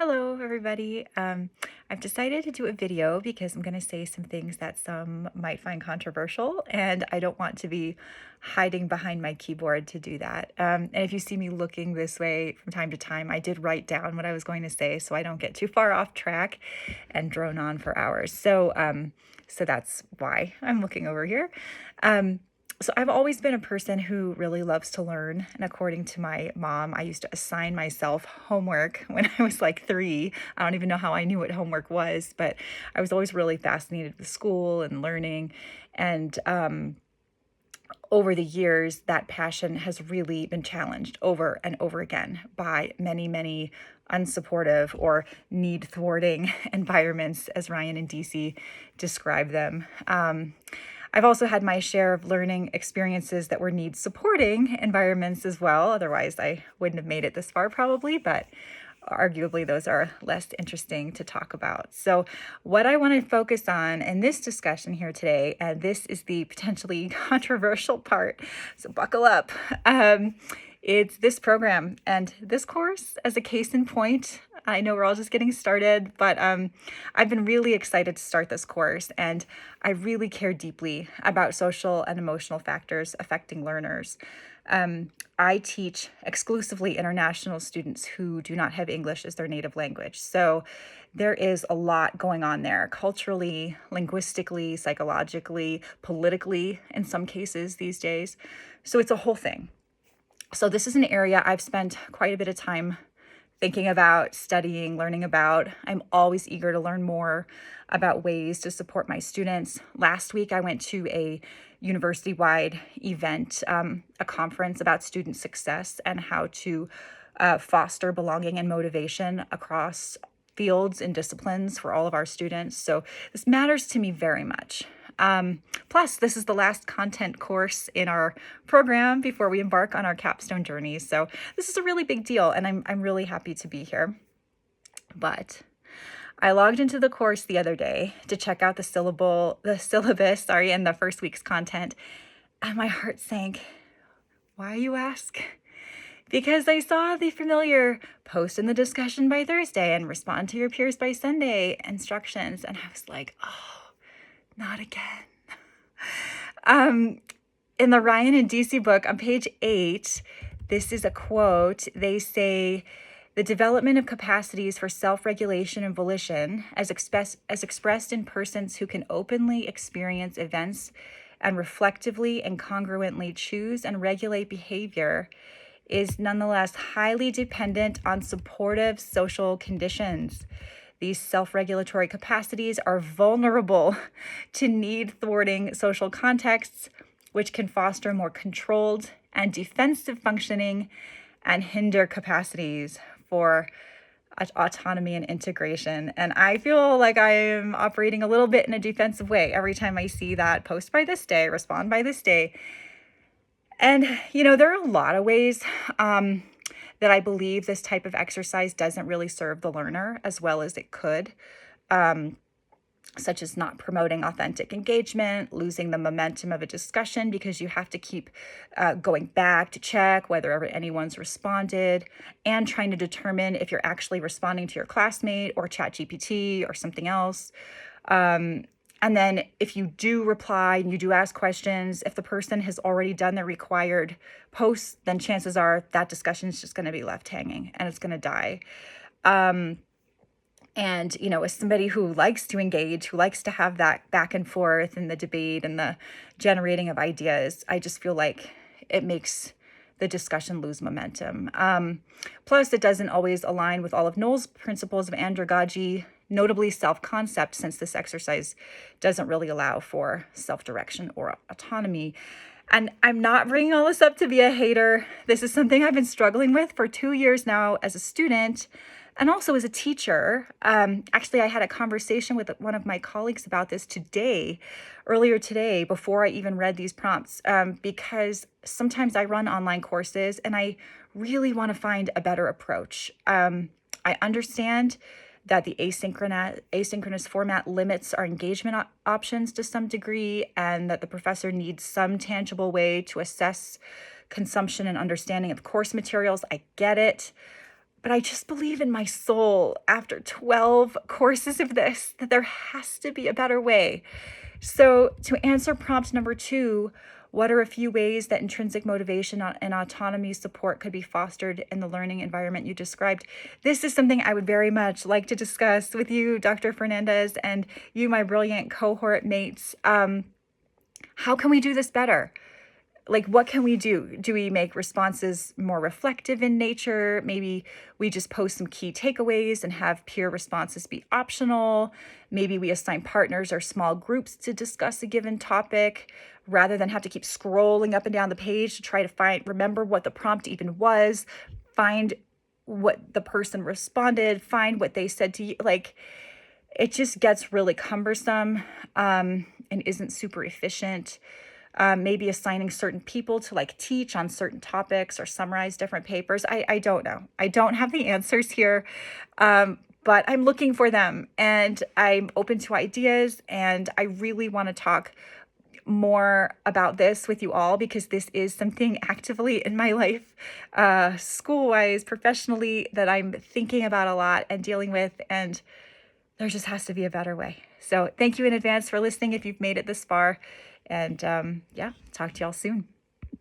Hello, everybody. I've decided to do a video because I'm going to say some things that some might find controversial, and I don't want to be hiding behind my keyboard to do that. And if you see me looking this way from time to time, I did write down what I was going to say so I don't get too far off track and drone on for hours. So that's why I'm looking over here. So I've always been a person who really loves to learn. And according to my mom, I used to assign myself homework when I was like 3. I don't even know how I knew what homework was, but I was always really fascinated with school and learning. And over the years, that passion has really been challenged over and over again by many, many unsupportive or need thwarting environments, as Ryan and DC describe them. I've also had my share of learning experiences that were need supporting environments as well. Otherwise, I wouldn't have made it this far probably, but arguably those are less interesting to talk about. So what I want to focus on in this discussion here today, and this is the potentially controversial part, so buckle up. It's this program and this course as a case in point. I know we're all just getting started, but I've been really excited to start this course, and I really care deeply about social and emotional factors affecting learners. I teach exclusively international students who do not have English as their native language. So there is a lot going on there culturally, linguistically, psychologically, politically, in some cases these days. So it's a whole thing. So this is an area I've spent quite a bit of time thinking about, studying, learning about. I'm always eager to learn more about ways to support my students. Last week, I went to a university-wide event, a conference about student success and how to foster belonging and motivation across fields and disciplines for all of our students. So this matters to me very much. Plus, this is the last content course in our program before we embark on our capstone journey. So this is a really big deal, and I'm really happy to be here. But I logged into the course the other day to check out the syllabus, and the first week's content, and my heart sank. Why, you ask? Because I saw the familiar post in the discussion by Thursday and respond to your peers by Sunday instructions, and I was like, oh, not again. In the Ryan and DC book on page 8, this is a quote. They say, the development of capacities for self-regulation and volition as expressed in persons who can openly experience events and reflectively and congruently choose and regulate behavior is nonetheless highly dependent on supportive social conditions. These self-regulatory capacities are vulnerable to need-thwarting social contexts, which can foster more controlled and defensive functioning and hinder capacities for autonomy and integration. And I feel like I am operating a little bit in a defensive way every time I see that post by this day, respond by this day. And, there are a lot of ways that I believe this type of exercise doesn't really serve the learner as well as it could, such as not promoting authentic engagement, losing the momentum of a discussion because you have to keep going back to check whether anyone's responded, and trying to determine if you're actually responding to your classmate or ChatGPT or something else. And then if you do reply and you do ask questions, if the person has already done their required posts, then chances are that discussion is just going to be left hanging and it's going to die. And, as somebody who likes to engage, who likes to have that back and forth and the debate and the generating of ideas, I just feel like it makes the discussion lose momentum. Plus, it doesn't always align with all of Noel's principles of andragogy, notably self-concept, since this exercise doesn't really allow for self-direction or autonomy. And I'm not bringing all this up to be a hater. This is something I've been struggling with for 2 years now as a student and also as a teacher. Actually, I had a conversation with one of my colleagues about this earlier today, before I even read these prompts, because sometimes I run online courses and I really want to find a better approach. I understand that the asynchronous format limits our engagement options to some degree, and that the professor needs some tangible way to assess consumption and understanding of course materials. I get it. But I just believe in my soul after 12 courses of this that there has to be a better way. So, to answer prompt number 2, what are a few ways that intrinsic motivation and autonomy support could be fostered in the learning environment you described? This is something I would very much like to discuss with you, Dr. Fernandez, and you, my brilliant cohort mates. How can we do this better? Like, what can we do? Do we make responses more reflective in nature? Maybe we just post some key takeaways and have peer responses be optional. Maybe we assign partners or small groups to discuss a given topic rather than have to keep scrolling up and down the page to try to remember what the prompt even was, find what the person responded, find what they said to you. Like, it just gets really cumbersome and isn't super efficient. Maybe assigning certain people to like teach on certain topics or summarize different papers. I don't know. I don't have the answers here, but I'm looking for them and I'm open to ideas. And I really want to talk more about this with you all because this is something actively in my life, school-wise, professionally, that I'm thinking about a lot and dealing with. And there just has to be a better way. So thank you in advance for listening if you've made it this far. And yeah, talk to y'all soon.